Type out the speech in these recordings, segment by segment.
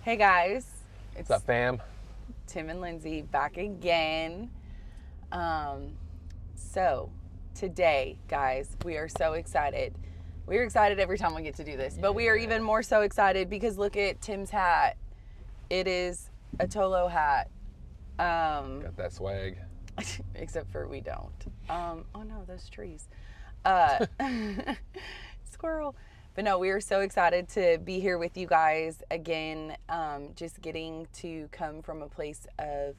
Hey guys, it's What's up, fam? Tim and Lindsay back again. Um, so today, guys, we are so excited. We are excited every time we get to do this, but we are even more so excited because look at Tim's hat. It is a Tolo hat. Got that swag. Except for we don't. Oh no, those trees. Squirrel. But no, we are so excited to be here with you guys again. Just getting to come from a place of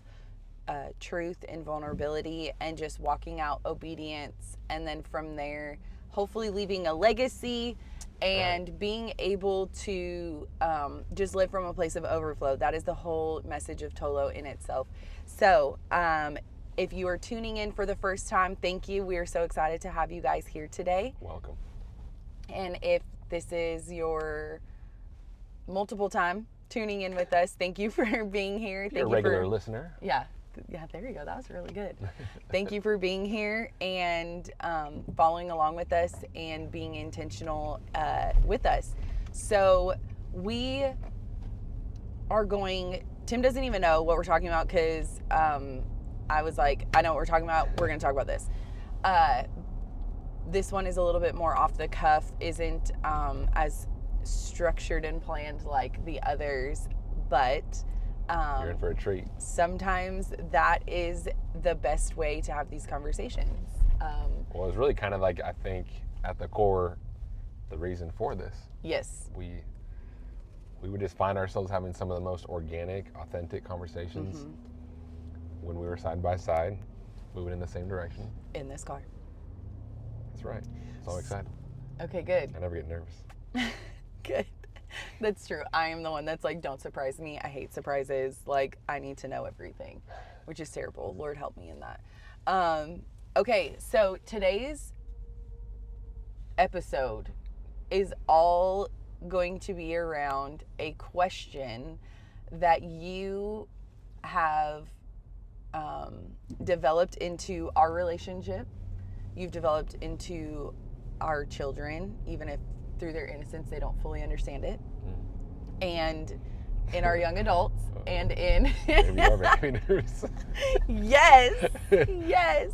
truth and vulnerability and just walking out obedience. And then from there, hopefully leaving a legacy and being able to just live from a place of overflow. That is the whole message of Tolo in itself. So, if you are tuning in for the first time, thank you. We are so excited to have you guys here today. Welcome. And if this is your multiple time tuning in with us, thank you for being here. You're a regular listener. Yeah, there you go. That was really good. Thank you for being here and following along with us and being intentional with us. So we are going. Tim doesn't even know what we're talking about because I was like, I know what we're talking about. We're going to talk about this. This one is a little bit more off the cuff, isn't as structured and planned like the others, but You're in for a treat. sometimes that is the best way to have these conversations. Well, it's really kind of like, I think, at the core, the reason for this. Yes. We would just find ourselves having some of the most organic, authentic conversations when we were side by side, moving in the same direction. In this car. That's right. So excited. Okay, good. I never get nervous. Good. That's true. I am the one that's like, don't surprise me. I hate surprises. Like, I need to know everything, which is terrible. Lord help me in that. Okay, so today's episode is all going to be around a question that you have developed into our relationship. You've developed into our children, even if through their innocence they don't fully understand it. And in our young adults and in Maybe you are making me nervous. yes. Yes.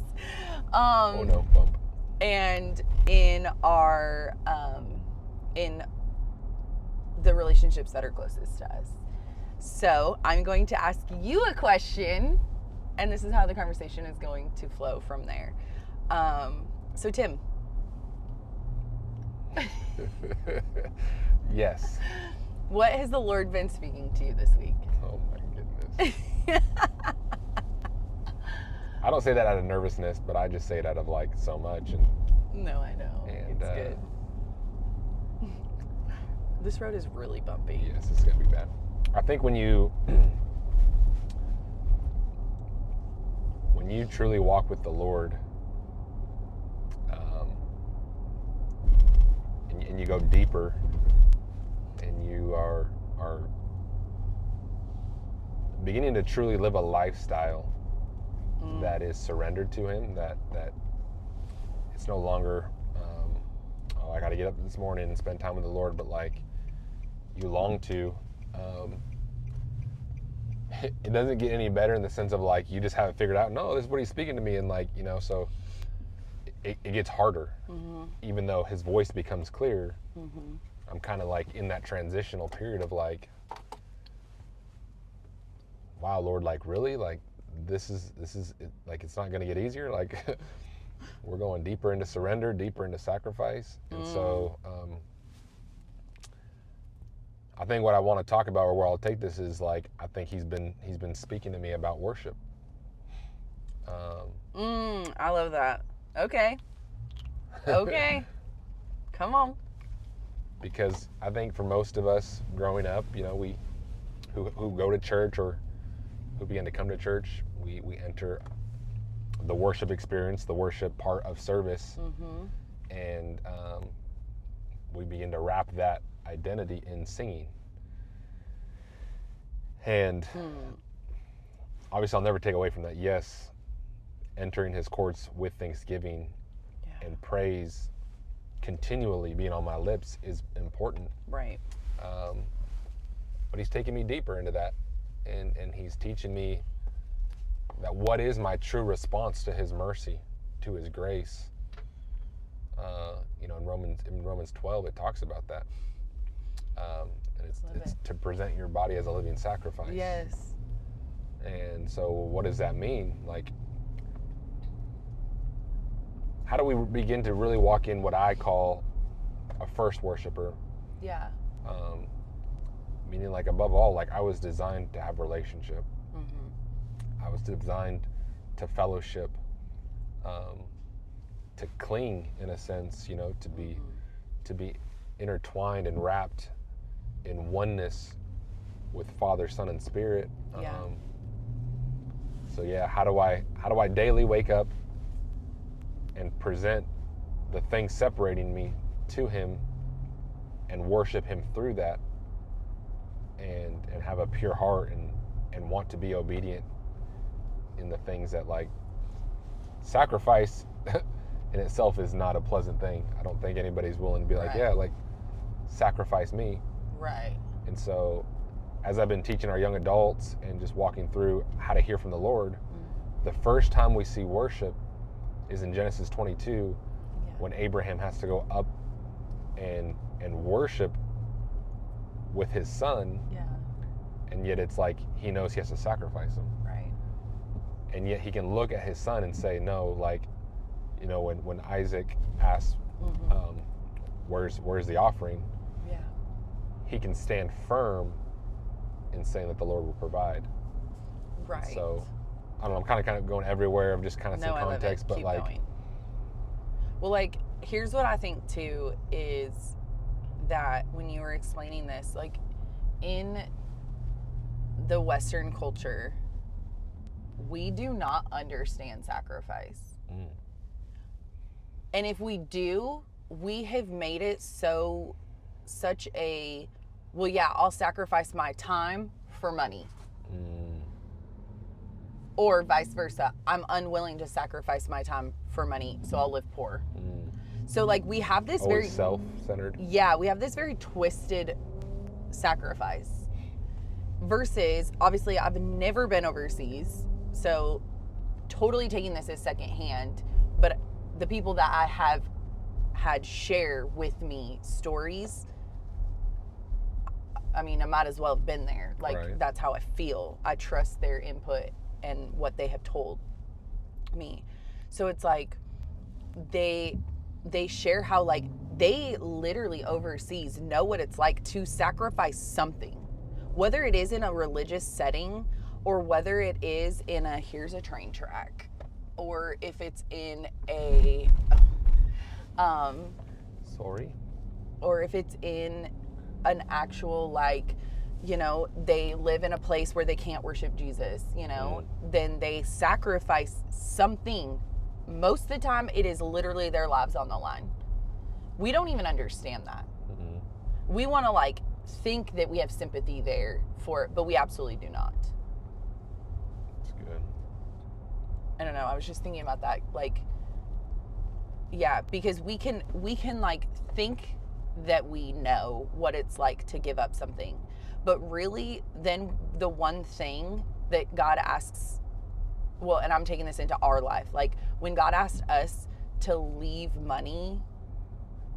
Oh no, bump. And in our in the relationships that are closest to us. So I'm going to ask you a question, and this is how the conversation is going to flow from there. So Tim. Yes. What has the Lord been speaking to you this week? Oh my goodness. I don't say that out of nervousness, but I just say it out of like so much. And No, I know. And, it's good. This road is really bumpy. yes, it's gonna be bad. I think when you truly walk with the Lord, and you go deeper, and you are beginning to truly live a lifestyle that is surrendered to Him, that it's no longer, oh, I got to get up this morning and spend time with the Lord, but like you long to. It doesn't get any better in the sense of like you just haven't figured out, no, this is what He's speaking to me, and like, so it gets harder. Even though His voice becomes clear. I'm kind of like in that transitional period of like, wow, Lord, like really, like this is like, it's not going to get easier. Like we're going deeper into surrender, deeper into sacrifice. And so I think what I want to talk about, or where I'll take this, is like, I think he's been speaking to me about worship. I love that. Okay. Come on. Because I think for most of us growing up, we who go to church or who begin to come to church, we enter the worship experience, the worship part of service, and we begin to wrap that identity in singing. And obviously I'll never take away from that. Yes, entering His courts with thanksgiving and praise continually being on my lips is important. Right. but he's taking me deeper into that, and he's teaching me that what is my true response to his mercy, to his grace. In Romans 12 it talks about that, and it's to present your body as a living sacrifice. Yes. And so what does that mean? Like, how do we begin to really walk in what I call a first worshiper? Yeah. Meaning, like, above all, like, I was designed to have relationship. Mm-hmm. I was designed to fellowship, to cling, in a sense, to be intertwined and wrapped in oneness with Father, Son, and Spirit. Yeah. So yeah, how do I daily wake up and present the things separating me to Him and worship Him through that, and have a pure heart and want to be obedient in the things that, like, sacrifice in itself is not a pleasant thing. I don't think anybody's willing to be like, Right. yeah, like, sacrifice me. Right. And so as I've been teaching our young adults and just walking through how to hear from the Lord, the first time we see worship is in Genesis 22, when Abraham has to go up and worship with his son. Yeah. And yet it's like he knows he has to sacrifice him. Right. And yet he can look at his son and say, no, like, when Isaac asks, where's the offering? Yeah. He can stand firm in saying that the Lord will provide. Right. So, I don't know, I'm kind of going everywhere of just kind of some I love context, it. but Keep like, going. Well, like, here's what I think too is that when you were explaining this, like, in the Western culture, we do not understand sacrifice. And if we do, we have made it such a, well, yeah, I'll sacrifice my time for money. Or vice versa. I'm unwilling to sacrifice my time for money, so I'll live poor. So, like, we have this always very self-centered. Yeah, we have this very twisted sacrifice. Versus, obviously, I've never been overseas, so totally taking this as secondhand. But the people that I have had share with me stories, I mean, I might as well have been there. Like, Right. That's how I feel. I trust their input and what they have told me. So it's like they share how, like, they literally overseas know what it's like to sacrifice something, whether it is in a religious setting or whether it is in a here's a train track, or if it's in a or if it's in an actual, like, they live in a place where they can't worship Jesus, then they sacrifice something. Most of the time, it is literally their lives on the line. We don't even understand that. We want to, like, think that we have sympathy there for it, but we absolutely do not. That's good. I don't know. I was just thinking about that. Like, yeah, because we can like think that we know what it's like to give up something. But really, then the one thing that God asks, well, and I'm taking this into our life, like when God asked us to leave money,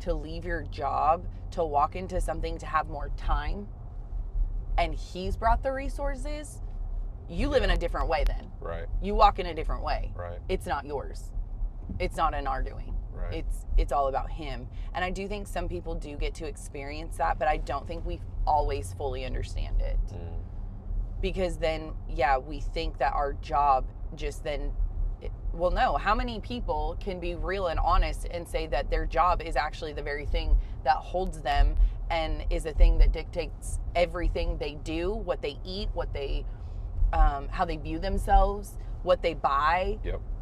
to leave your job, to walk into something, to have more time, and He's brought the resources, you live in a different way then. Right. You walk in a different way. Right. It's not yours. It's not in our doing. Right. It's all about Him. And I do think some people do get to experience that, but I don't think we always fully understand it. Because then, yeah, we think that our job just then, well, no, how many people can be real and honest and say that their job is actually the very thing that holds them and is a thing that dictates everything they do, what they eat, what they, how they view themselves, what they buy,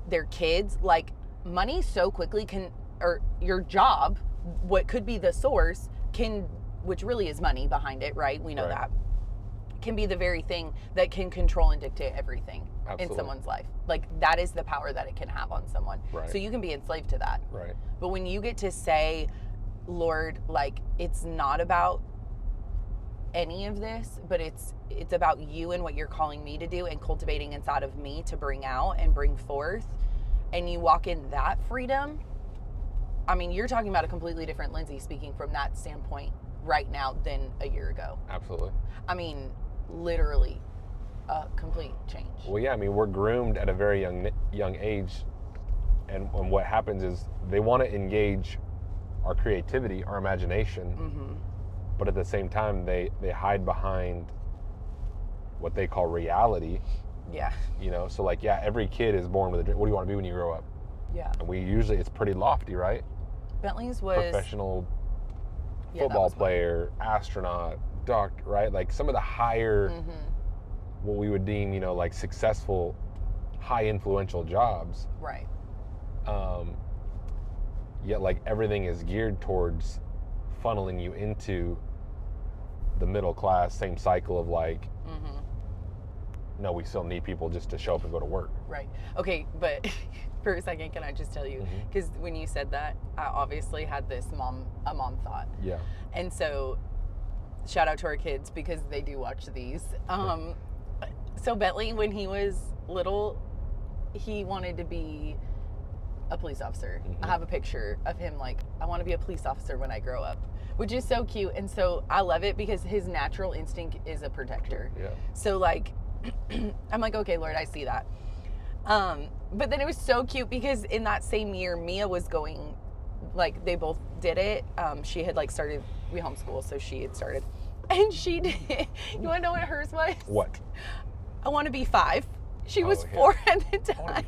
their kids. Like, money so quickly can, or your job, what could be the source, can, which really is money behind it, right? We know that, can be the very thing that can control and dictate everything in someone's life. Like, that is the power that it can have on someone. Right. So you can be enslaved to that. Right. But when you get to say, Lord, like, it's not about any of this, but it's about you and what you're calling me to do and cultivating inside of me to bring out and bring forth, and you walk in that freedom. I mean, you're talking about a completely different Lindsay speaking from that standpoint right now than a year ago. Absolutely. I mean, literally a complete change. Well, yeah, I mean, we're groomed at a very young age, and what happens is they want to engage our creativity, our imagination, Mm-hmm. but at the same time, they hide behind what they call reality. Yeah. You know, so like, yeah, every kid is born with a dream. What do you want to be when you grow up? Yeah. And it's pretty lofty, right? Bentley's was Professional that football was mine. player, astronaut, doctor, right? Like some of the higher, Mm-hmm. what we would deem, like successful, high influential jobs. Right. Yet like everything is geared towards funneling you into the middle class, same cycle of like, Mm-hmm. no, we still need people just to show up and go to work. Right. Okay, but for a second, can I just tell you? Mhm. Because when you said that, I obviously had this mom thought. Yeah. And so, shout out to our kids because they do watch these. So Bentley, when he was little, he wanted to be a police officer. Mhm. I have a picture of him like, I want to be a police officer when I grow up, which is so cute. And so I love it because his natural instinct is a protector. Yeah. So like, I'm like, okay, Lord, I see that. But then it was so cute because in that same year, Mia was going, like, they both did it. She had like started, we homeschool, so she had started. And she did, you want to know what hers was? What? I want to be 5. She was yeah. 4 at the I wanna time.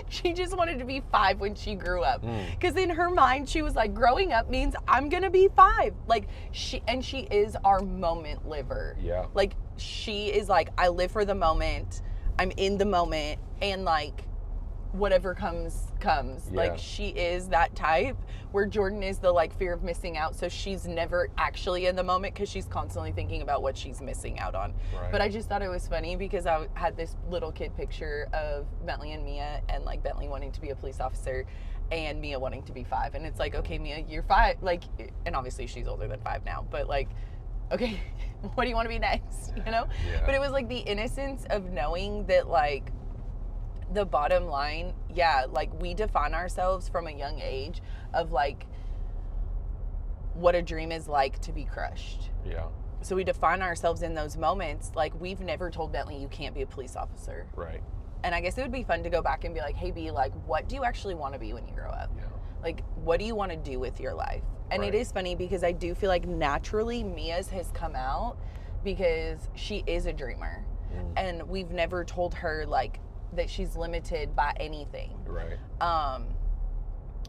She just wanted to be 5 when she grew up. Mm. Because in her mind, she was like, growing up means I'm going to be 5. Like, she is our moment liver. Yeah. Like, she is like, I live for the moment. I'm in the moment. And like, whatever comes. Yeah. Like, she is that type where Jordan is the like fear of missing out. So she's never actually in the moment because she's constantly thinking about what she's missing out on. Right. But I just thought it was funny because I had this little kid picture of Bentley and Mia, and like Bentley wanting to be a police officer and Mia wanting to be 5. And it's like, okay, Mia, you're 5. Like, and obviously she's older than 5 now, but like, okay, what do you want to be next? You know? Yeah. But it was like the innocence of knowing that like the bottom line, yeah, like we define ourselves from a young age of like what a dream is like to be crushed. Yeah. So we define ourselves in those moments. Like, we've never told Bentley you can't be a police officer. Right. And I guess it would be fun to go back and be like, hey, B, like, what do you actually want to be when you grow up? Yeah. Like, what do you want to do with your life? And Right. it is funny because I do feel like naturally Mia's has come out because she is a dreamer. Mm. And we've never told her, like, that she's limited by anything. Right.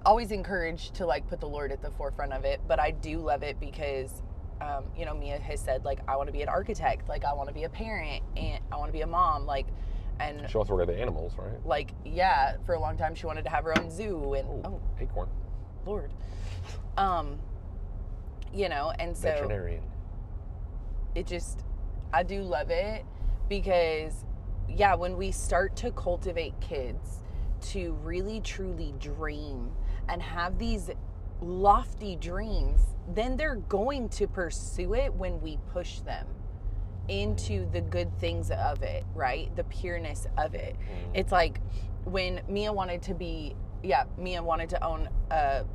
Always encouraged to like put the Lord at the forefront of it, but I do love it because Mia has said like, I want to be an architect, like I want to be a parent, and I want to be a mom, like, and She also worked at the animals, right? like, yeah, for a long time she wanted to have her own zoo, and Acorn. Lord, and so Veterinarian. I do love it because, yeah, when we start to cultivate kids to really truly dream and have these lofty dreams, then they're going to pursue it when we push them into the good things of it, right? The pureness of it. Mm. It's like when Mia wanted to own a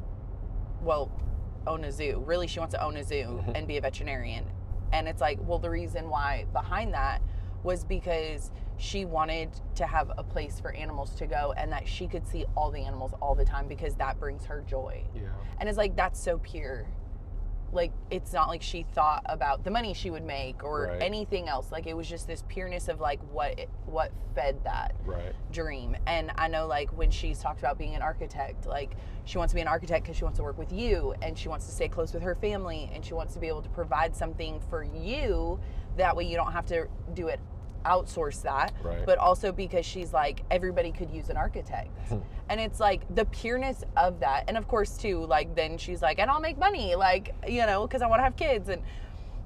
zoo. Really, she wants to own a zoo and be a veterinarian. And it's like, well, the reason why behind that was because she wanted to have a place for animals to go and that she could see all the animals all the time because that brings her joy. Yeah. And it's like, that's so pure. Like, it's not like she thought about the money she would make or Right. anything else. Like, it was just this pureness of like what fed that Right. dream. And I know like when she's talked about being an architect, like she wants to be an architect because she wants to work with you and she wants to stay close with her family and she wants to be able to provide something for you. That way you don't have to do it, outsource that. Right. But also because she's like, everybody could use an architect. And it's like the pureness of that. And of course too, like then she's like, and I'll make money, like, because I want to have kids. And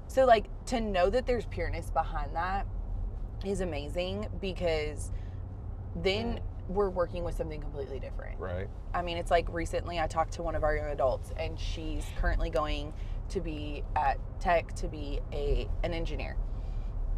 so like to know that there's pureness behind that is amazing because then we're working with something completely different. Right. I mean, it's like recently I talked to one of our young adults, and she's currently going to be at Tech to be an engineer.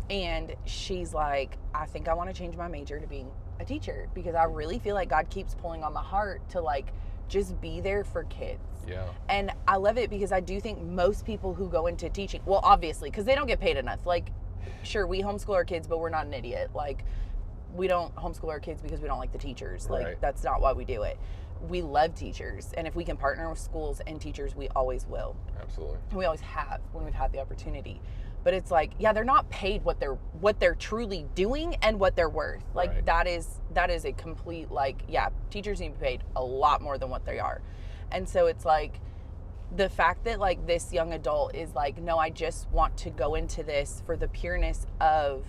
And she's like, I think I want to change my major to being a teacher, because I really feel like God keeps pulling on my heart to like just be there for kids. Yeah. And I love it, because I do think most people who go into teaching, well, obviously, because they don't get paid enough. Like, sure, we homeschool our kids, but we're not an idiot. Like, we don't homeschool our kids because we don't like the teachers. Like, Right. that's not why we do it. We love teachers. And if we can partner with schools and teachers, we always will. Absolutely. And we always have when we've had the opportunity. But it's like, yeah, they're not paid what they're truly doing and what they're worth. Like, Right. that is a complete, like, yeah, teachers need to be paid a lot more than what they are. And so it's like, the fact that like this young adult is like, no, I just want to go into this for the pureness of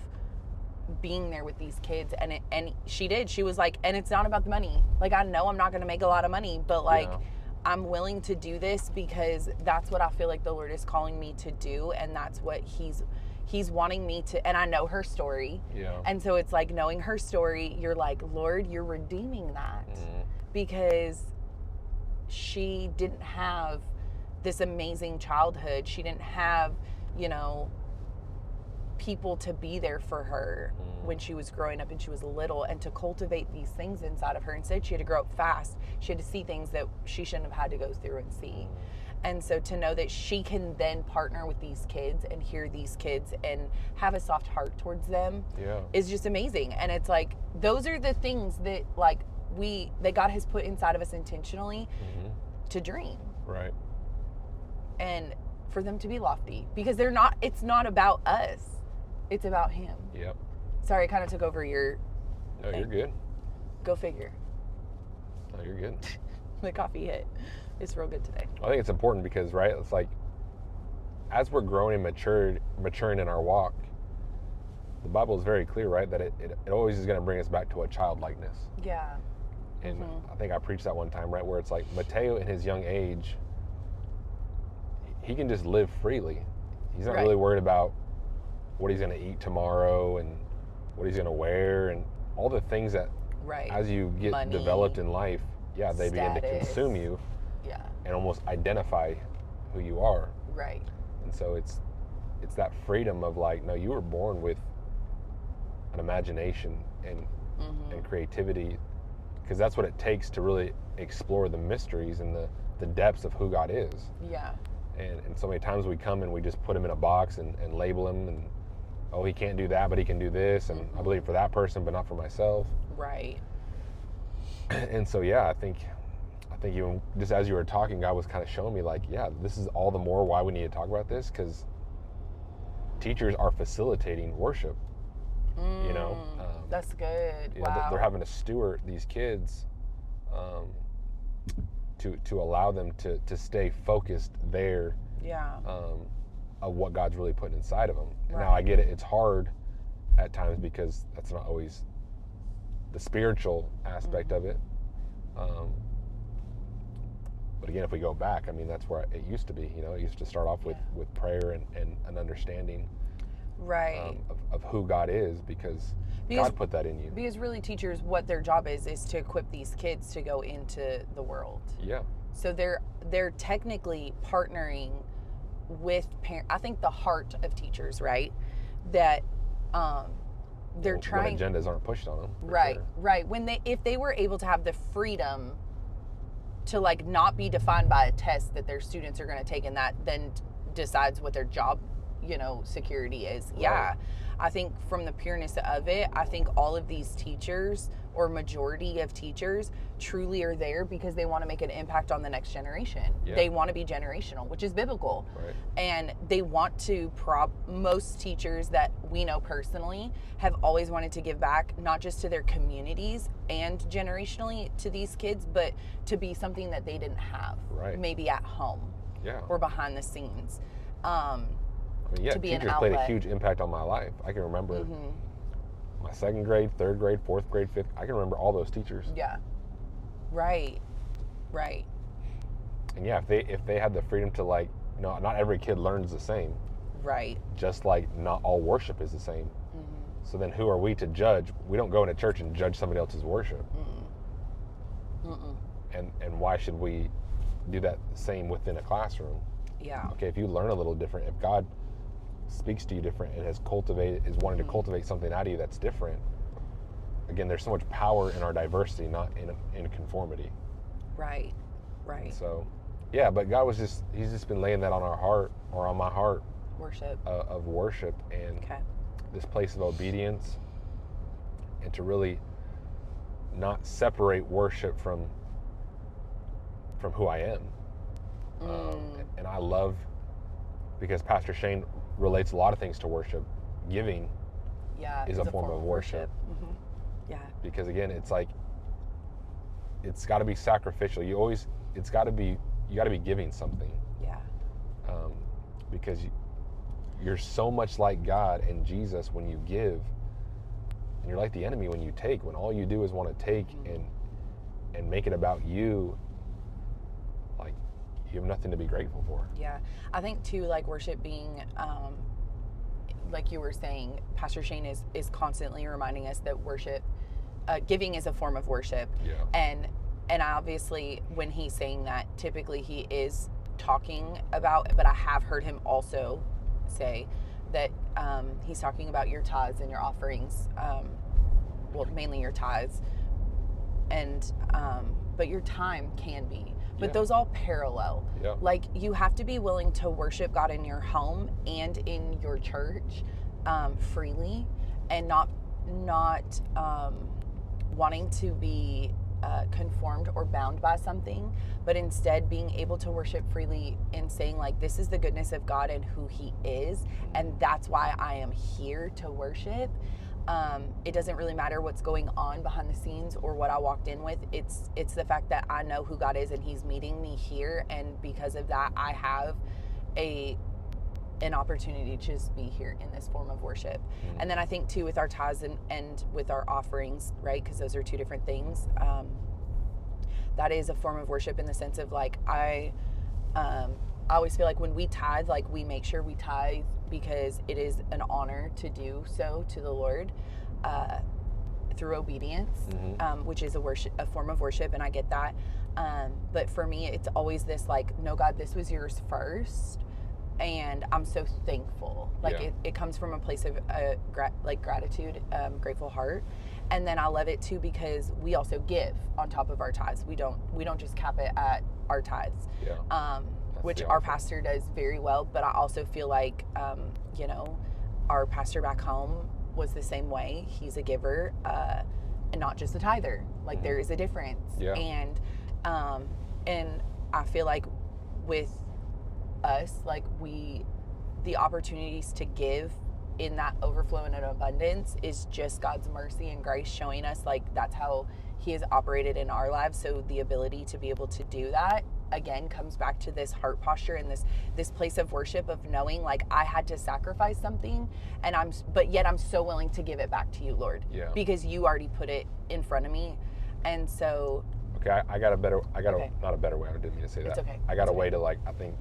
being there with these kids. And she was like, and it's not about the money. Like, I know I'm not going to make a lot of money, but like, Yeah. I'm willing to do this because that's what I feel like the Lord is calling me to do. And that's what he's wanting me to, and I know her story. Yeah. And so it's like, knowing her story, you're like, Lord, you're redeeming that, because she didn't have this amazing childhood. She didn't have, people to be there for her when she was growing up and she was little, and to cultivate these things inside of her. Instead, she had to grow up fast. She had to see things that she shouldn't have had to go through and see. And so to know that she can then partner with these kids and hear these kids and have a soft heart towards them Yeah. is just amazing. And it's like, those are the things that like that God has put inside of us intentionally to dream, Right. and for them to be lofty, because it's not about us. It's about him. Yep. Sorry, I kind of took over your No, you're thing. good. Go figure. No, you're good. The coffee hit. It's real good today. I think it's important because, right, it's like, as we're growing and maturing in our walk, the Bible is very clear, right, that it always is going to bring us back to a childlikeness. Yeah. And I think I preached that one time, right, where it's like Mateo in his young age, he can just live freely. He's not Right. really worried about what he's going to eat tomorrow and what he's going to wear and all the things that, Right. as you get Money. developed in life, yeah, they begin to Status. consume you Yeah. and almost identify who you are. Right. And so it's that freedom of like, no, you were born with an imagination and creativity, because that's what it takes to really explore the mysteries and the depths of who God is. Yeah. And so many times we come and we just put him in a box and label him, and oh, he can't do that, but he can do this, and I believe for that person, but not for myself. Right. And so, yeah, I think even just as you were talking, God was kind of showing me like, yeah, this is all the more why we need to talk about this, because teachers are facilitating worship. That's good. You know, Wow. they're having to steward these kids to allow them to stay focused there Yeah. of what God's really putting inside of them. And Right. now I get it; it's hard at times because that's not always the spiritual aspect of it. But again, if we go back, I mean, that's where it used to be. It used to start off with prayer and an understanding Right. of who God is, because God put that in you. Because really, teachers, what their job is to equip these kids to go into the world. Yeah. So they're technically partnering with parents. I think the heart of teachers, right? That they're trying. When agendas aren't pushed on them. for Right, sure. right. If they were able to have the freedom to like not be defined by a test that their students are going to take, and that then decides what their job, security is. Right. Yeah. I think from the pureness of it, I think all of these teachers, or majority of teachers, truly are there because they want to make an impact on the next generation. Yeah. They want to be generational, which is biblical. Right. And they want to most teachers that we know personally have always wanted to give back, not just to their communities and generationally to these kids, but to be something that they didn't have. Right. Maybe at home Yeah. or behind the scenes. I mean, yeah, to be an teachers played a outlet. huge impact on my life. I can remember my second grade, third grade, fourth grade, fifth. I can remember all those teachers. Yeah. Right. Right. And yeah, if they had the freedom to like, not every kid learns the same. Right. Just like not all worship is the same. So then who are we to judge? We don't go into church and judge somebody else's worship. And why should we do that same within a classroom? Yeah. Okay, if you learn a little different, if God speaks to you different and is wanting to cultivate something out of you that's different, again, there's so much power in our diversity, not in conformity. Right. So, yeah, but God he's just been laying that on our heart, or on my heart, Worship. of worship, and this place of obedience, and to really not separate worship from who I am. And I love, because Pastor Shane relates a lot of things to worship. Giving is a form of worship. Mm-hmm. Yeah. Because again, it's like, it's got to be sacrificial. You got to be giving something. Yeah. Because you're so much like God and Jesus when you give, and you're like the enemy when you take. When all you do is want to take and make it about you, like, you have nothing to be grateful for. Yeah. I think too, like, worship being, like you were saying, Pastor Shane is constantly reminding us that worship, giving is a form of worship. Yeah. And obviously when he's saying that, typically he is talking about, but I have heard him also say that he's talking about your tithes and your offerings, well, mainly your tithes, and but your time can be. But those all parallel. Yeah. Like, you have to be willing to worship God in your home and in your church freely, and not wanting to be conformed or bound by something, but instead being able to worship freely and saying, like, this is the goodness of God and who he is, and that's why I am here to worship. It doesn't really matter what's going on behind the scenes or what I walked in with. It's the fact that I know who God is and he's meeting me here, and because of that I have an opportunity to just be here in this form of worship. And then I think too, with our tithes and with our offerings, right, because those are two different things, that is a form of worship in the sense of, like, I always feel like when we tithe, like, we make sure we tithe because it is an honor to do so to the Lord through obedience, which is a form of worship, and I get that. But for me, it's always this, like, no, God, this was yours first, and I'm so thankful. Like, it comes from a place of gratitude, grateful heart. And then I love it too because we also give on top of our tithes. We don't just cap it at our tithes. Which our pastor does very well, but I also feel like, our pastor back home was the same way. He's a giver, and not just a tither. Like, there is a difference. Yeah. And I feel like with us, like, the opportunities to give in that overflow and an abundance is just God's mercy and grace showing us, like, that's how he has operated in our lives. So the ability to be able to do that, again, comes back to this heart posture and this place of worship, of knowing, like, I had to sacrifice something, but yet I'm so willing to give it back to you, Lord, because you already put it in front of me. And so, not a better way. I didn't mean to say that. It's okay. I got a way to, like, I think,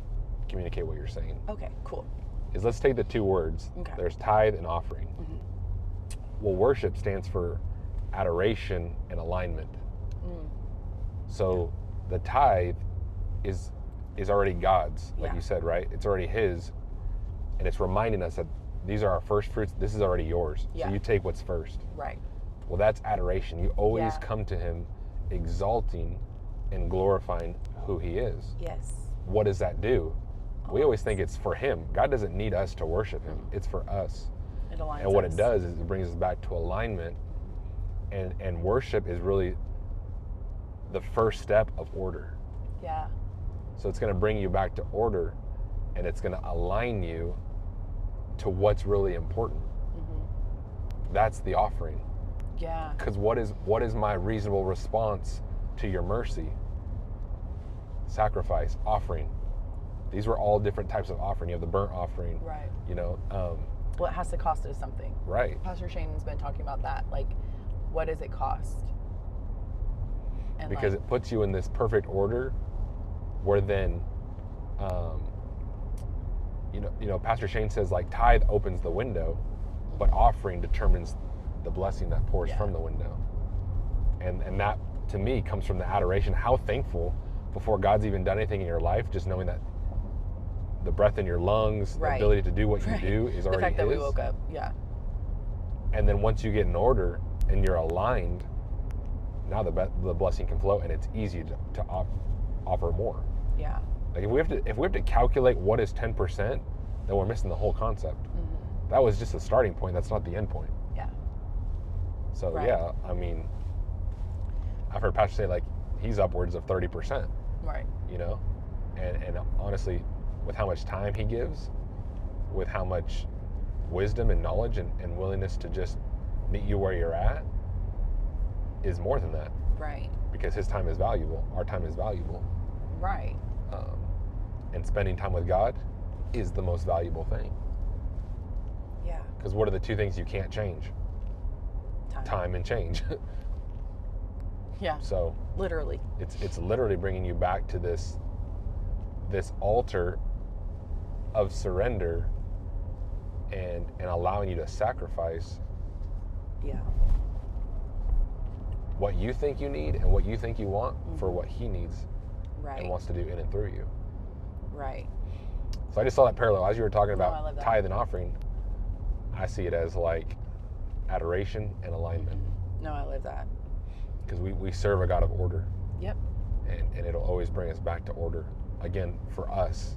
communicate what you're saying. Okay, cool. Is, let's take the two words. Okay. There's tithe and offering. Well, worship stands for adoration and alignment. So the tithe is already God's, like you said, right? It's already his, and it's reminding us that these are our first fruits. This is already yours. So you take what's first. Right. Well, that's adoration. You always come to him exalting and glorifying who he is. Yes. What does that do? We always think it's for him. God doesn't need us to worship him. It's for us. It aligns and what us. it does is it brings us back to alignment, and worship is really the first step of order. Yeah. So it's going to bring you back to order, and it's going to align you to what's really important. That's the offering. Yeah. Because what is my reasonable response to your mercy? Sacrifice, offering. These were all different types of offering. You have the burnt offering. Right. Well, it has to cost us something. Right. Pastor Shane's been talking about that. Like, what does it cost? And because it puts you in this perfect order where then, Pastor Shane says, like, tithe opens the window. but offering determines the blessing that pours Yeah. from the window. And that, to me, comes from the adoration. How thankful before God's even done anything in your life, just knowing that the breath in your lungs, the Right. ability to do what you Right. do is The already fact that we His. woke up. Yeah. And then once you get in order and you're aligned, now the blessing can flow, and it's easy to offer more. Yeah. Like if we have to calculate what is 10%, then we're missing the whole concept. That was just a starting point. That's not the end point. Yeah. So Right. yeah, I mean, I've heard pastors say like he's upwards of 30%. Right. You know, and honestly, with how much time he gives, with how much wisdom and knowledge and willingness to just meet you where you're at, is more than that. Right. Because his time is valuable. Our time is valuable. Right. And spending time with God is the most valuable thing. Yeah. Because what are the two things you can't change? Time and change. Yeah. So Literally. it's literally bringing you back to this altar of surrender and allowing you to sacrifice Yeah. what you think you need and what you think you want for what he needs Right. and wants to do in and through you. Right. So I just saw that parallel as you were talking No, I love about that. tithe and offering. I see it as like adoration and alignment, No, I love that. because we serve a God of order, Yep. and it'll always bring us back to order again for us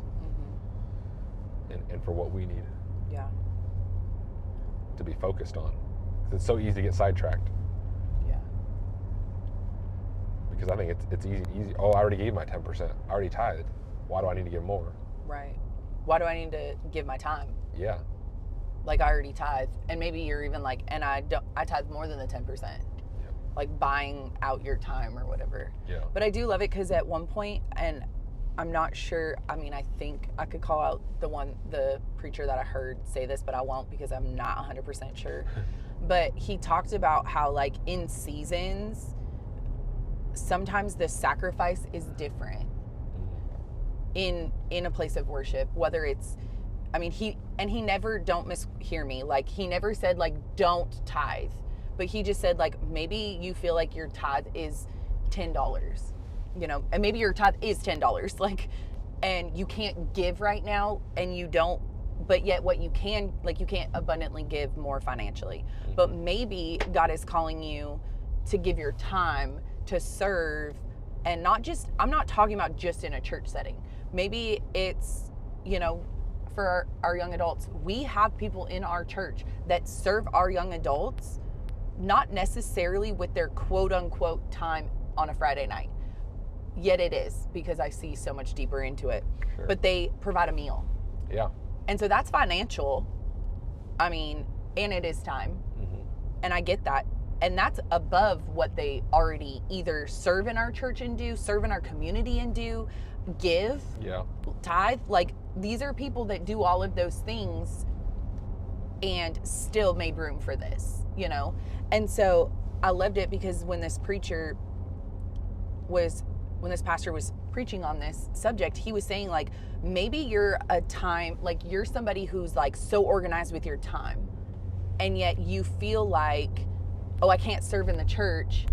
and for what we need Yeah. to be focused on. 'Cause it's so easy to get sidetracked, Yeah. because I think it's easy. Oh, I already gave my 10%. I already tithed. Why do I need to give more? Right. Why do I need to give my time? Yeah. Like I already tithe, and maybe you're even like, and I tithe more than the 10%. Yeah. Like buying out your time or whatever. Yeah. But I do love it because at one point, and I'm not sure. I mean, I think I could call out the preacher that I heard say this, but I won't because I'm not 100% sure. But he talked about how like in seasons, sometimes the sacrifice is different in a place of worship, whether it's, I mean, he never, don't mishear me, like he never said like don't tithe, but he just said like maybe you feel like your tithe is $10, you know, and maybe your tithe is $10, like, and you can't give right now, and you don't, but yet what you can, like you can't abundantly give more financially, but maybe God is calling you to give your time to serve, and not just, I'm not talking about just in a church setting. Maybe it's, you know, for our young adults, we have people in our church that serve our young adults, not necessarily with their quote unquote time on a Friday night. Yet it is, because I see so much deeper into it. Sure. But they provide a meal. Yeah. And so that's financial. I mean, and it is time. And I get that. And that's above what they already either serve in our church and do, serve in our community and do, give, Yeah. tithe. Like, these are people that do all of those things and still made room for this, you know? And so I loved it because when this pastor was preaching on this subject, he was saying like, maybe you're you're somebody who's like so organized with your time, and yet you feel like, oh, I can't serve in the church,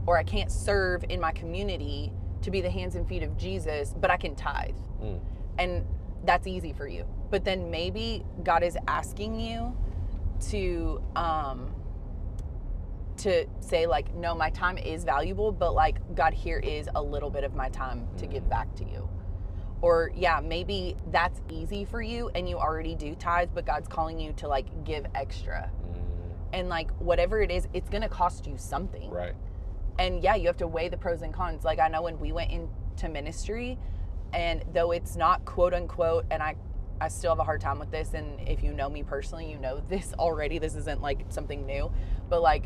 or I can't serve in my community to be the hands and feet of Jesus, but I can tithe. And that's easy for you. But then maybe God is asking you to say like, no, my time is valuable, but like, God, here is a little bit of my time to give back to you. Or yeah, maybe that's easy for you and you already do tithe, but God's calling you to like give extra. And like, whatever it is, it's going to cost you something. Right. And yeah, you have to weigh the pros and cons. Like, I know when we went into ministry, and though it's not quote unquote, and I still have a hard time with this, and if you know me personally, you know this already, this isn't like something new, but like,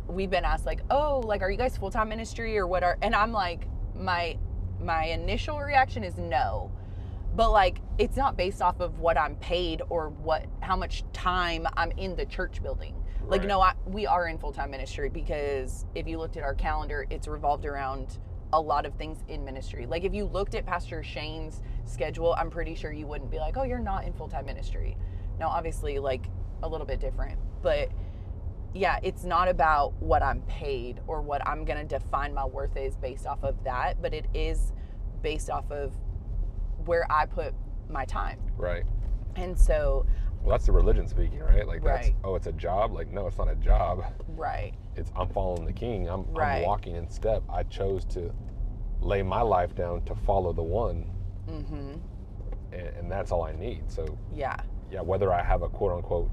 we've been asked like, oh, like, are you guys full-time ministry or what are, and I'm like, my initial reaction is no. But like, it's not based off of what I'm paid or how much time I'm in the church building. Like, Right. no, we are in full-time ministry, because if you looked at our calendar, it's revolved around a lot of things in ministry. Like, if you looked at Pastor Shane's schedule, I'm pretty sure you wouldn't be like, oh, you're not in full-time ministry. Now, obviously, like, a little bit different. But yeah, it's not about what I'm paid or what I'm going to define my worth is based off of that, but it is based off of where I put my time. Right. And so, well, that's the religion speaking, right? Like that's, right. Oh, it's a job. Like, no, it's not a job. Right. It's I'm following the King. I'm Right. walking in step. I chose to lay my life down to follow the one. Mm-hmm. And that's all I need. So Yeah. Whether I have a quote unquote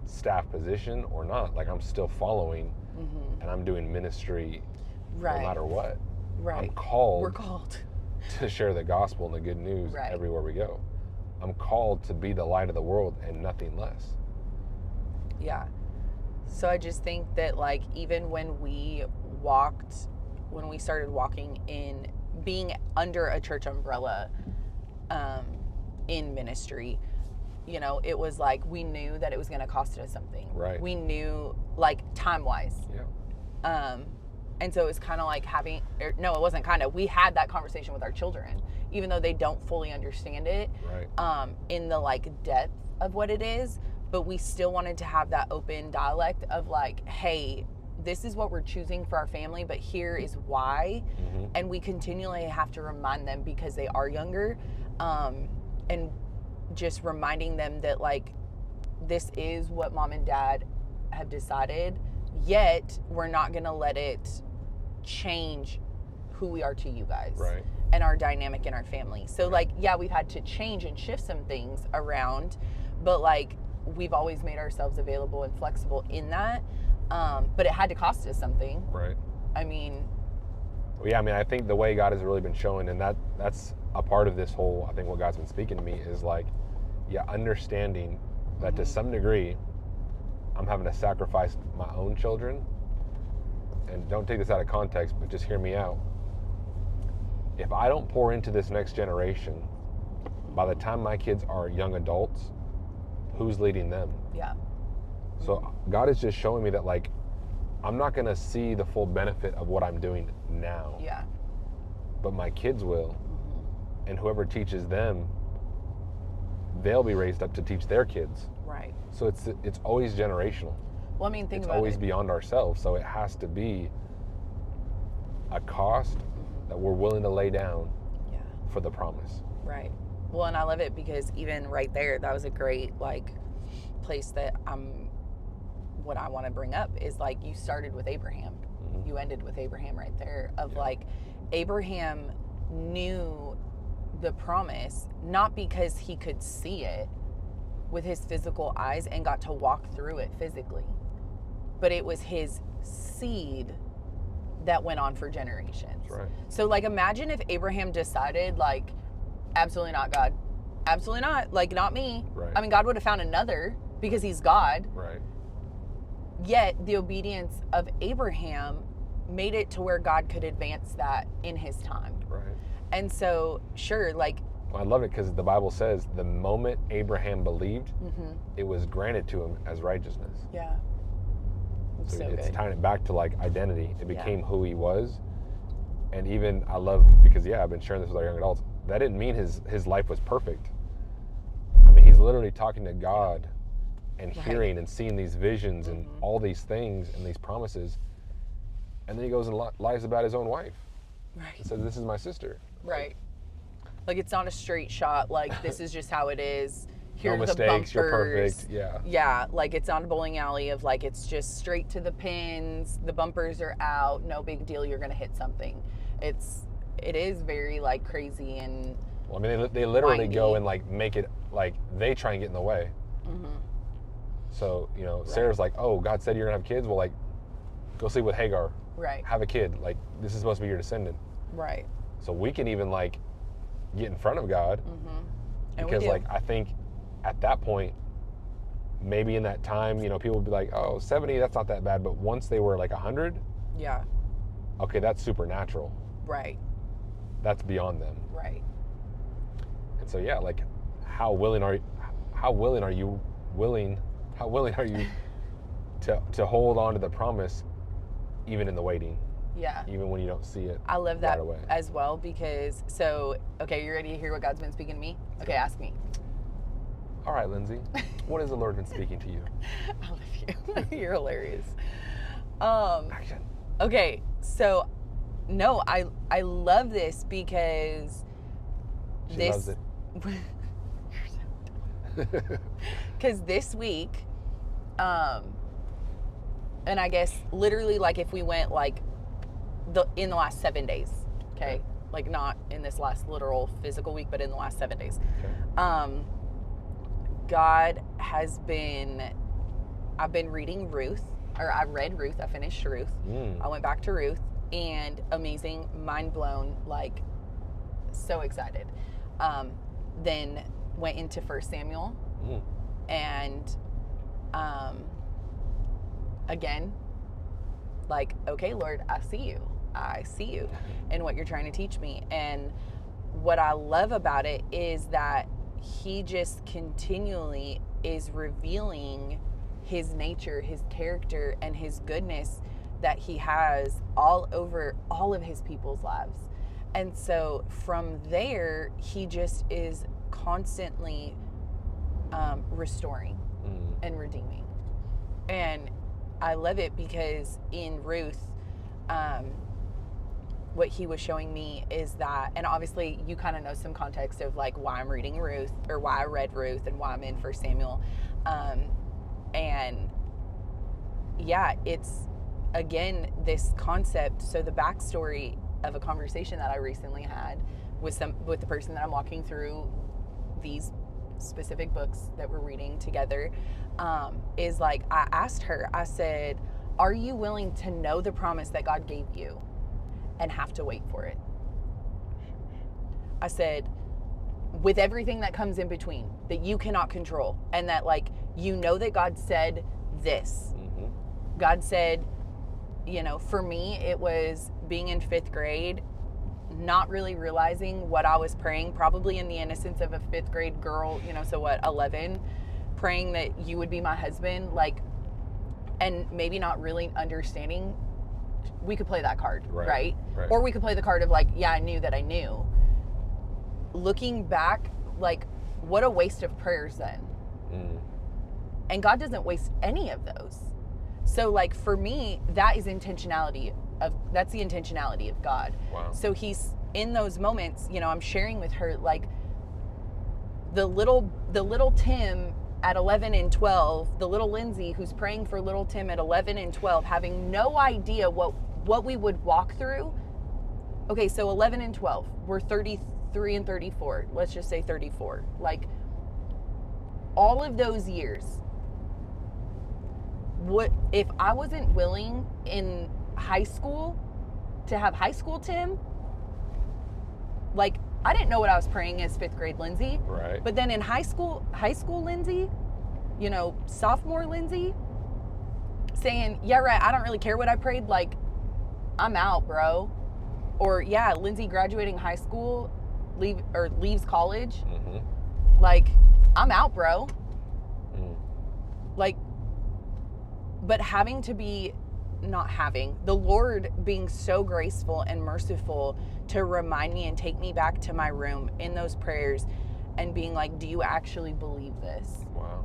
staff position or not, like I'm still following, Mm-hmm. and I'm doing ministry Right. no matter what. Right. I'm called. We're called to share the gospel and the good news Right. everywhere we go. I'm called to be the light of the world and nothing less. Yeah. So I just think that, like, even when we started walking in, being under a church umbrella in ministry, you know, it was like we knew that it was going to cost us something. Right. We knew, like, time-wise. Yeah. And so it was kind of like it wasn't kind of, we had that conversation with our children, even though they don't fully understand it, right. In the, like, depth of what it is. But we still wanted to have that open dialect of, like, hey, this is what we're choosing for our family, but here is why. Mm-hmm. And we continually have to remind them because they are younger, and just reminding them that, like, this is what mom and dad have decided, yet we're not going to let it change who we are to you guys. Right. And our dynamic in our family. So, like, yeah, we've had to change and shift some things around, but, like, we've always made ourselves available and flexible in that. But it had to cost us something. Right. I mean, well, yeah, I mean, I think the way God has really been showing, and that's a part of this whole, I think what God's been speaking to me is, like, yeah, understanding that mm-hmm. to some degree, I'm having to sacrifice my own children. And don't take this out of context, but just hear me out. If I don't pour into this next generation, by the time my kids are young adults, who's leading them? Yeah. So God is just showing me that, like, I'm not going to see the full benefit of what I'm doing now. Yeah. But my kids will. Mm-hmm. And whoever teaches them, they'll be raised up to teach their kids. Right. So it's always generational. Well, I mean, think it's about always it. beyond ourselves. So it has to be a cost that we're willing to lay down Yeah. for the promise. Right. Well, and I love it because even right there, that was a great, like, place that what I want to bring up is, like, you started with Abraham. Mm-hmm. You ended with Abraham right there of, Yeah. like, Abraham knew the promise, not because he could see it with his physical eyes and got to walk through it physically, but it was his seed that went on for generations. That's right. So, like, imagine if Abraham decided, like, absolutely not, God. Absolutely not. Like, not me. Right. I mean, God would have found another because he's God. Right. Yet the obedience of Abraham made it to where God could advance that in his time. Right. And so, sure, like, Well, I love it because the Bible says the moment Abraham believed, mm-hmm. it was granted to him as righteousness. Yeah. So So it's good. tying it back to, like, identity. It Yeah. became who he was. And even I love, because I've been sharing this with our young adults, that didn't mean his life was perfect. I mean, he's literally talking to God and Right. hearing and seeing these visions and Mm-hmm. all these things and these promises. And then he goes and lies about his own wife. Right. And says, "This is my sister." Right. Like, it's not a straight shot. Like, this is just how it is. Here No are the mistakes, you're bumpers. perfect. Yeah. Yeah, like, it's not a bowling alley of, like, it's just straight to the pins. The bumpers are out. No big deal. You're gonna hit something. It is very, like, crazy and. Well, I mean, they literally windy. go and, like, make it, like, they try and get in the way. Mm-hmm. So, you know, Sarah's like, "Oh, God said you're gonna have kids. Well, like, go sleep with Hagar. Right. Have a kid. Like, this is supposed to be your descendant." Right. So we can even, like, get in front of God, Mm-hmm. And because, we do. like, I think at that point, maybe in that time, you know, people would be like, "Oh, 70, that's not that bad." But once they were like 100, Yeah. okay, that's supernatural. Right. That's beyond them. Right. And so, yeah, like, how willing are you to hold on to the promise, even in the waiting, Yeah. even when you don't see it? I love that right away. as well because, so, okay, you ready to hear what God's been speaking to me? Okay, ask me. All right, Lindsay, what has the Lord been speaking to you? I love you. You're hilarious. Action. Okay, so no, I love this because She this loves it. because this week, and I guess literally like if we went like in the last 7 days, okay, like not in this last literal physical week, but in the last 7 days, Okay. God has been. I've been reading Ruth, or I read Ruth. I finished Ruth. I went back to Ruth, and amazing, mind blown, like so excited. Then went into 1 Samuel, and again, like, okay, Lord, I see you and what you're trying to teach me. And what I love about it is that he just continually is revealing his nature, his character, and his goodness that he has all over all of his people's lives. And so from there, he just is constantly restoring and redeeming. And I love it because in Ruth, what he was showing me is that, and obviously you kind of know some context of like why I'm reading Ruth, or why I read Ruth, and why I'm in 1 Samuel. And yeah, it's again this concept. So the backstory of a conversation that I recently had with the person that I'm walking through these specific books that we're reading together, is like, I asked her, I said, are you willing to know the promise that God gave you and have to wait for it? I said, with everything that comes in between that you cannot control, and that like, you know that God said this. God said, you know, for me, it was being in 5th grade, not really realizing what I was praying, probably in the innocence of a 5th grade girl, you know, so what, 11, praying that you would be my husband, like, and maybe not really understanding. We could play that card, right? Or we could play the card of like, yeah, I knew that I knew. Looking back, like, what a waste of prayers then. And God doesn't waste any of those. So like for me, that's the intentionality of God. Wow. So he's in those moments, you know, I'm sharing with her like the little Tim at 11 and 12, the little Lindsay who's praying for little Tim at 11 and 12, having no idea what we would walk through. Okay, so 11 and 12, we're 33 and 34. Let's just say 34. Like all of those years, what if I wasn't willing in high school to have high school Tim? Like, I didn't know what I was praying as 5th grade Lindsay. Right. But then in high school Lindsay, you know, sophomore Lindsay, saying, yeah, right, I don't really care what I prayed. Like, I'm out, bro. Or yeah, Lindsay graduating high school, leaves college. Like, I'm out, bro. Like, but the Lord being so graceful and merciful to remind me and take me back to my room in those prayers and being like, do you actually believe this? Wow.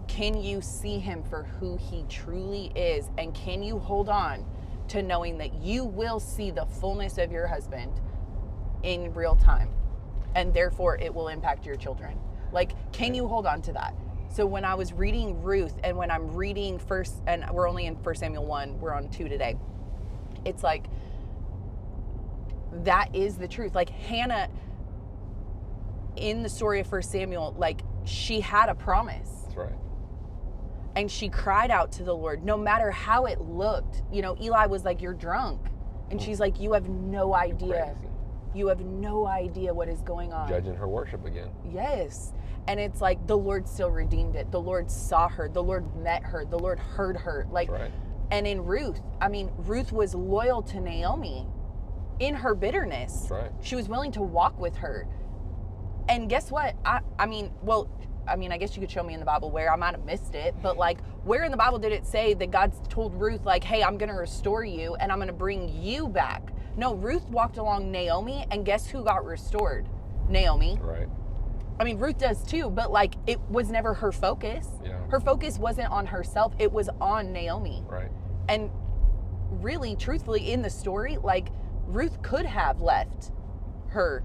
Can you see him for who he truly is? And can you hold on to knowing that you will see the fullness of your husband in real time, and therefore it will impact your children? Like, can you hold on to that? So when I was reading Ruth, and when I'm reading and we're only in 1 Samuel 1, we're on 2 today. It's like, that is the truth. Like Hannah, in the story of 1 Samuel, like she had a promise. That's right. And she cried out to the Lord, no matter how it looked. You know, Eli was like, you're drunk. And she's like, you have no idea. You have no idea what is going on. Judging her worship again. Yes. And it's like the Lord still redeemed it. The Lord saw her. The Lord met her. The Lord heard her. Like, right. And in Ruth, I mean, Ruth was loyal to Naomi in her bitterness. That's right. She was willing to walk with her. And guess what? I mean, I guess you could show me in the Bible where I might have missed it, but like, where in the Bible did it say that God told Ruth, like, hey, I'm going to restore you and I'm going to bring you back? No, Ruth walked along Naomi, and guess who got restored? Naomi. Right. I mean, Ruth does too, but like it was never her focus. Yeah. Her focus wasn't on herself, it was on Naomi. Right. And really, truthfully, in the story, like Ruth could have left her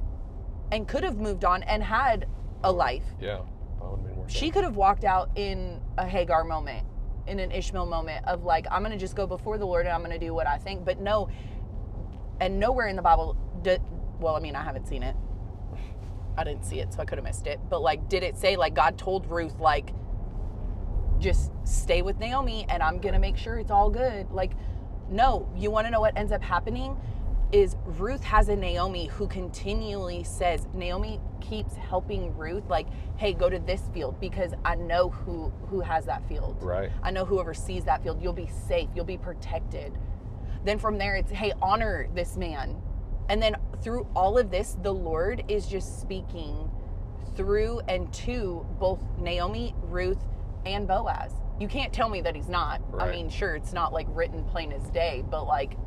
and could have moved on and had a life. Yeah. That would have been more She fun. could have walked out in a Hagar moment, in an Ishmael moment of like, I'm going to just go before the Lord and I'm going to do what I think. But no, and nowhere in the Bible, well, I mean, I haven't seen it. I didn't see it, so I could have missed it. But like, did it say like God told Ruth, like, just stay with Naomi and I'm going to make sure it's all good? Like, no, you want to know what ends up happening? Is Ruth has a Naomi who continually says, Naomi keeps helping Ruth, like, hey, go to this field because I know who has that field. Right. I know who oversees that field. You'll be safe. You'll be protected. Then from there, it's, hey, honor this man. And then through all of this, the Lord is just speaking through and to both Naomi, Ruth, and Boaz. You can't tell me that he's not. Right. I mean, sure, it's not like written plain as day, but like,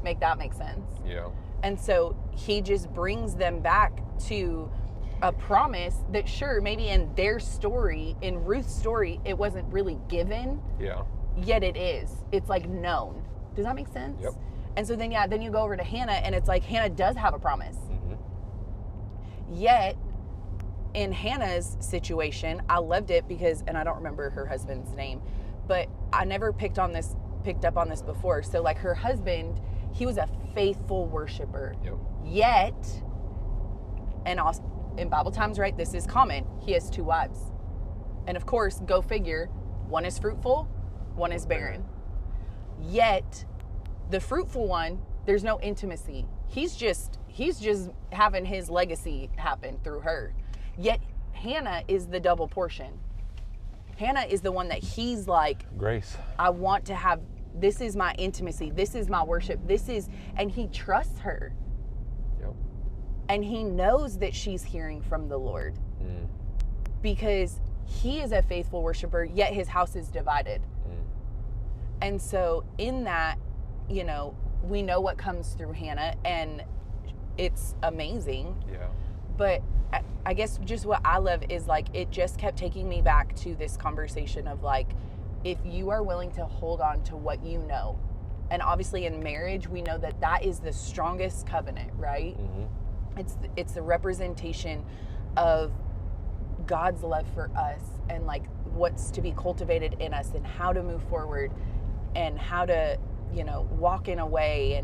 make that make sense. Yeah. And so he just brings them back to a promise that, sure, maybe in their story, in Ruth's story, it wasn't really given, Yeah. yet it is. It's like known. Does that make sense? Yep. And so then, yeah, then you go over to Hannah and it's like Hannah does have a promise. Mm-hmm. Yet in Hannah's situation, I loved it because, and I don't remember her husband's name, but I never picked up on this before. So like her husband, he was a faithful worshiper. Yep. Yet, and also in Bible times, right, this is common, he has 2 wives. And of course, go figure, one is fruitful, one is barren. Yet, the fruitful one, there's no intimacy. He's just having his legacy happen through her. Yet, Hannah is the double portion. Hannah is the one that he's like, Grace. I want to have, this is my intimacy, this is my worship, and he trusts her. Yep. And he knows that she's hearing from the Lord Mm. because he is a faithful worshiper, yet his house is divided. Mm. And so in that, you know, we know what comes through Hannah and it's amazing. Yeah. But I guess just what I love is like, it just kept taking me back to this conversation of like, if you are willing to hold on to what you know, and obviously in marriage, we know that that is the strongest covenant, right? Mm-hmm. It's the representation of God's love for us and like what's to be cultivated in us and how to move forward and how to, you know, walk in a way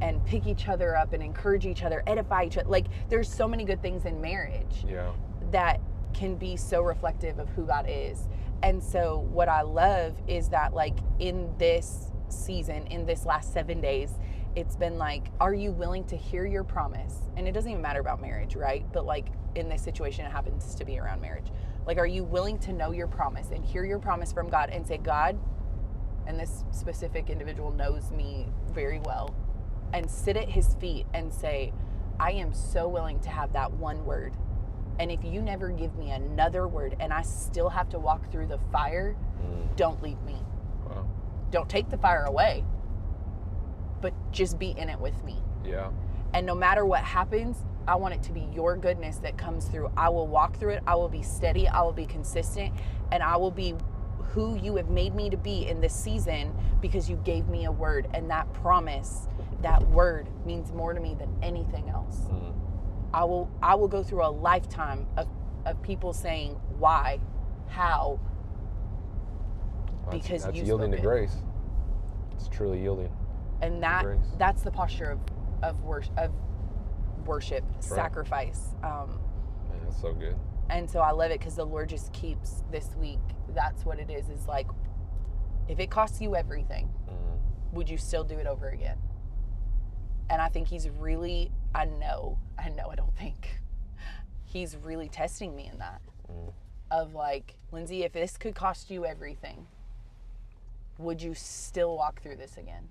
and pick each other up and encourage each other, edify each other. Like there's so many good things in marriage Yeah. that can be so reflective of who God is. And so what I love is that like in this season, in this last 7 days, it's been like, are you willing to hear your promise? And it doesn't even matter about marriage, right? But like in this situation, it happens to be around marriage. Like, are you willing to know your promise and hear your promise from God and say, God, and this specific individual knows me very well, and sit at his feet and say, I am so willing to have that one word. And if you never give me another word and I still have to walk through the fire, don't leave me. Wow. Don't take the fire away, but just be in it with me. Yeah. And no matter what happens, I want it to be your goodness that comes through. I will walk through it. I will be steady. I will be consistent. And I will be who you have made me to be in this season because you gave me a word. And that promise, that word means more to me than anything else. Mm. I will go through a lifetime of people saying, why, how, because that's you yielding spoke to it. grace. It's truly yielding. And grace. that's the posture of worship, right. sacrifice. Man, that's so good. And so I love it because the Lord just keeps this week. That's what it is like, if it costs you everything, would you still do it over again? And I think he's really, I don't think he's really testing me in that of like, Lindsay, if this could cost you everything, would you still walk through this again?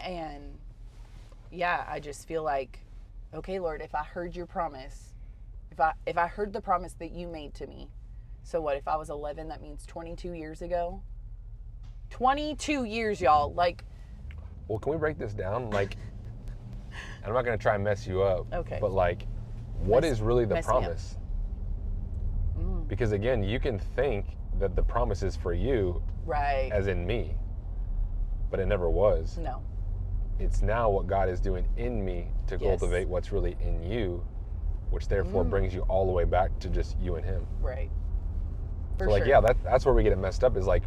And yeah, I just feel like, okay, Lord, if I heard your promise, if I heard the promise that you made to me, so what, if I was 11, that means 22 years ago? 22 years, y'all. Like, Well, can we break this down? Like, and I'm not going to try and mess you up. Okay. But like, what Mess- is really the mess me up. promise? Mm, Because again, you can think that the promise is for you, right. as in me, but it never was. No. It's now what God is doing in me to Yes. cultivate what's really in you, which therefore brings you all the way back to just you and Him. Right. For So like, sure. yeah, that's where we get it messed up, is like,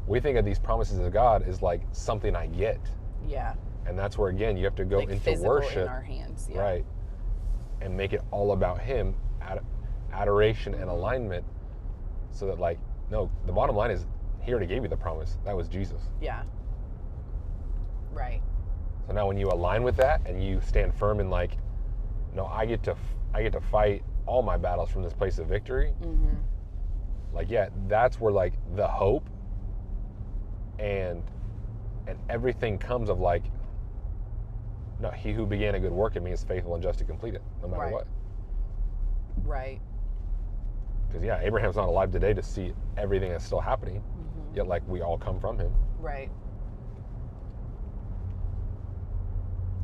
we think of these promises of God as like something I get. Yeah. And that's where, again, you have to go Like into physical worship. in our hands. Yeah. Right. And make it all about Him, adoration and alignment, so that, like, no, the bottom line is, He already gave you the promise. That was Jesus. Yeah. Right. So now when you align with that and you stand firm in, like, no, I get to fight all my battles from this place of victory. Mm-hmm. Like, yeah, that's where, like, the hope and everything comes of, like, no, He who began a good work in me is faithful and just to complete it, no matter Right. what. Right. Because, yeah, Abraham's not alive today to see everything that's still happening, yet, like, we all come from him. Right.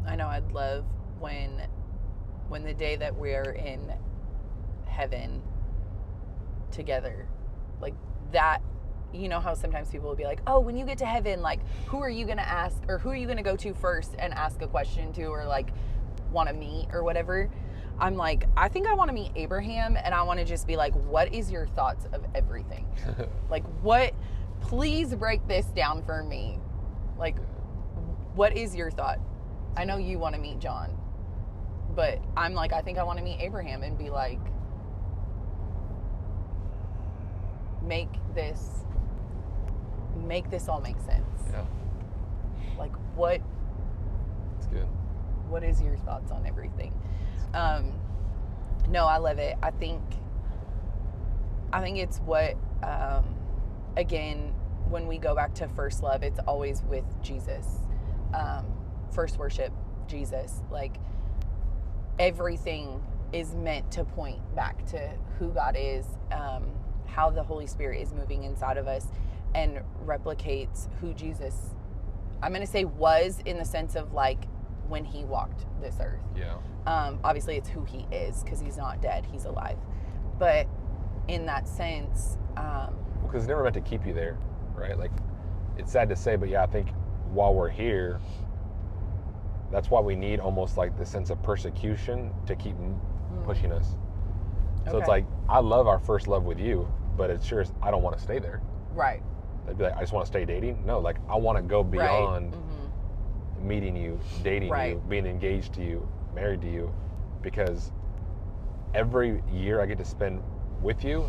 I know I'd love when the day that we're in heaven together, like that, you know how sometimes people will be like, oh, when you get to heaven, like, who are you going to ask, or who are you going to go to first and ask a question to, or like want to meet or whatever. I'm like, I think I want to meet Abraham, and I want to just be like, what is your thoughts of everything? Like, please break this down for me. Like, what is your thought? I know you want to meet John, but I'm like, I think I want to meet Abraham and be like, make this all make sense. Yeah, Like, what it's good. is your thoughts on everything? No, I love it. I think it's what, again, when we go back to first love, it's always with Jesus. First worship, Jesus. Like, everything is meant to point back to who God is, how the Holy Spirit is moving inside of us and replicates who Jesus, I'm going to say, was, in the sense of, like, when He walked this earth. Yeah. Obviously, it's who He is, because He's not dead, He's alive. But in that sense, Because it's never meant to keep you there, right? Like, it's sad to say, but yeah, I think while we're here, that's why we need almost like the sense of persecution to keep pushing us. So it's Okay. like, I love our first love with you, but it's sure I don't want to stay there. right. I'd be like, I just want to stay dating. No, like, I want to go beyond meeting you, dating Right. you, being engaged to you, married to you, because every year I get to spend with you,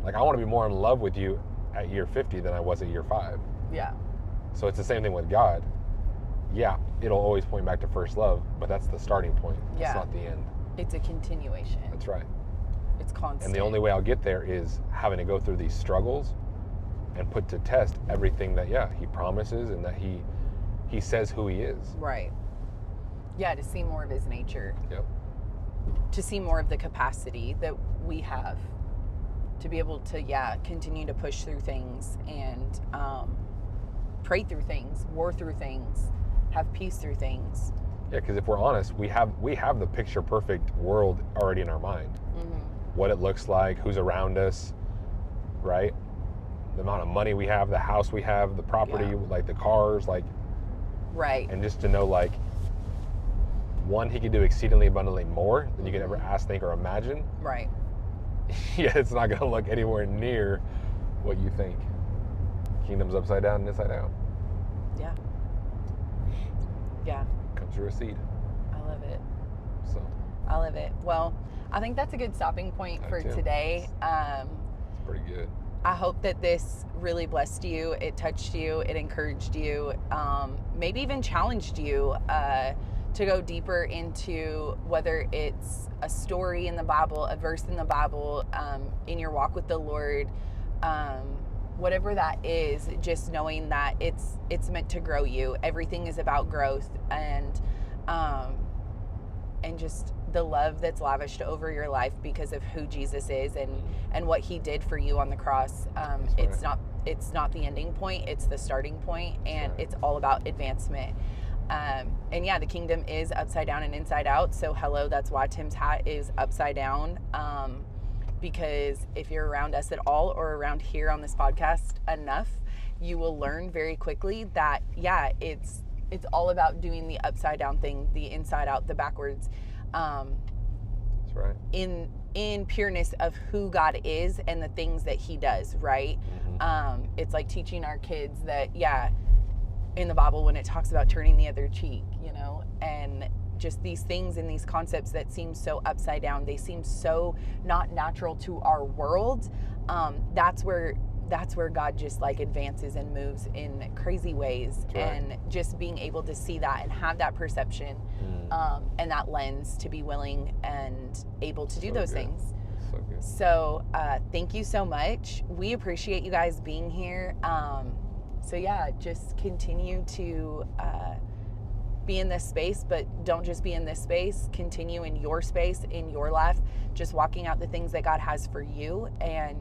like, I want to be more in love with you at year 50 than I was at year 5. Yeah. So it's the same thing with God. Yeah, it'll always point back to first love, but that's the starting point. Yeah. It's not the end. It's a continuation. That's right. It's constant. And the only way I'll get there is having to go through these struggles and put to test everything that, yeah, He promises and that he says who He is. Right. Yeah, to see more of His nature. Yep. To see more of the capacity that we have to be able to, continue to push through things and pray through things, war through things, have peace through things. Yeah, because if we're honest, we have the picture perfect world already in our mind. What it looks like, who's around us, right? The amount of money we have, the house we have, the property, Yeah. like the cars, like, Right. and just to know, like, one, He can do exceedingly abundantly more than you could ever ask, think, or imagine. Right. Yeah, it's not going to look anywhere near what you think. Kingdom's upside down and inside out. Yeah. Yeah. Comes through a seed. I love it. So I love it. Well, I think that's a good stopping point I for too. today. it's pretty good. I hope that this really blessed you. It touched you. It encouraged you. Maybe even challenged you to go deeper into whether it's a story in the Bible, a verse in the Bible, in your walk with the Lord, whatever that is. Just knowing that it's meant to grow you. Everything is about growth, and just the love that's lavished over your life because of who Jesus is and what He did for you on the cross. It's not the ending point, it's the starting point, and right. it's all about advancement. And yeah, the kingdom is upside down and inside out. So hello, that's why Tim's hat is upside down. Because if you're around us at all or around here on this podcast enough, you will learn very quickly that, yeah, it's all about doing the upside down thing, the inside out, the backwards. That's right. In pureness of who God is and the things that he does, right? It's like teaching our kids that, yeah, in the Bible when it talks about turning the other cheek, you know, and just these things and these concepts that seem so upside down, they seem so not natural to our world. That's where God just like advances and moves in crazy ways. Right. And just being able to see that and have that perception and that lens to be willing and able to do those things. So good. So thank you so much. We appreciate you guys being here. So yeah, just continue to be in this space, but don't just be in this space. Continue in your space, in your life, just walking out the things that God has for you, and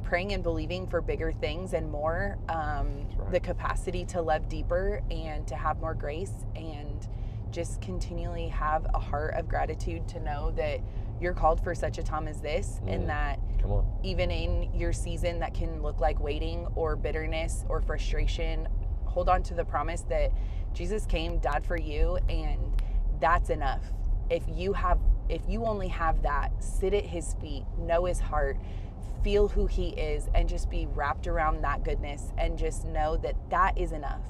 praying and believing for bigger things and more, right. The capacity to love deeper and to have more grace, and just continually have a heart of gratitude to know that you're called for such a time as this, and that Come on. even in your season that can look like waiting or bitterness or frustration, hold on to the promise that Jesus came, died for you, and that's enough. If you only have that, sit at his feet, know his heart, feel who he is, and just be wrapped around that goodness, and just know that that is enough.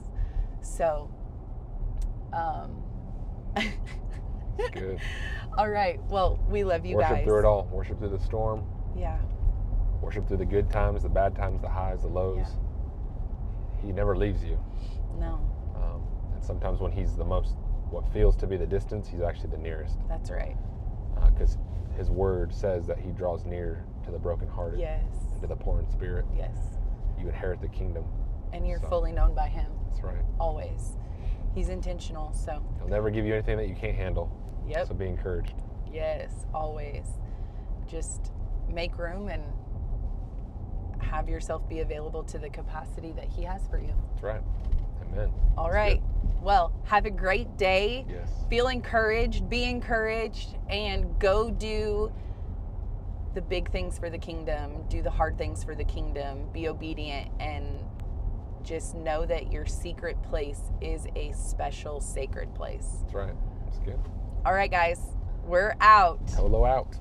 So, It's good. all right. Well, we love you guys. Worship through it all. Worship through the storm. Yeah. Worship through the good times, the bad times, the highs, the lows. Yeah. He never leaves you. No, And sometimes when he's what feels to be the distance, he's actually the nearest. that's right. Because his word says that he draws near to the brokenhearted, Yes. and to the poor in spirit. Yes. You inherit the kingdom. And you're So- fully known by him, That's right. always. He's intentional, so He'll never give you anything that you can't handle. yep. So be encouraged. Yes, always. Just make room and have yourself be available to the capacity that he has for you. That's right. Amen. All That's right. Well, have a great day. good. Yes. Feel encouraged, be encouraged, and go do the big things for the kingdom. Do the hard things for the kingdom. Be obedient, and just know that your secret place is a special, sacred place. That's right. That's good. All right, guys, we're out. Hello out.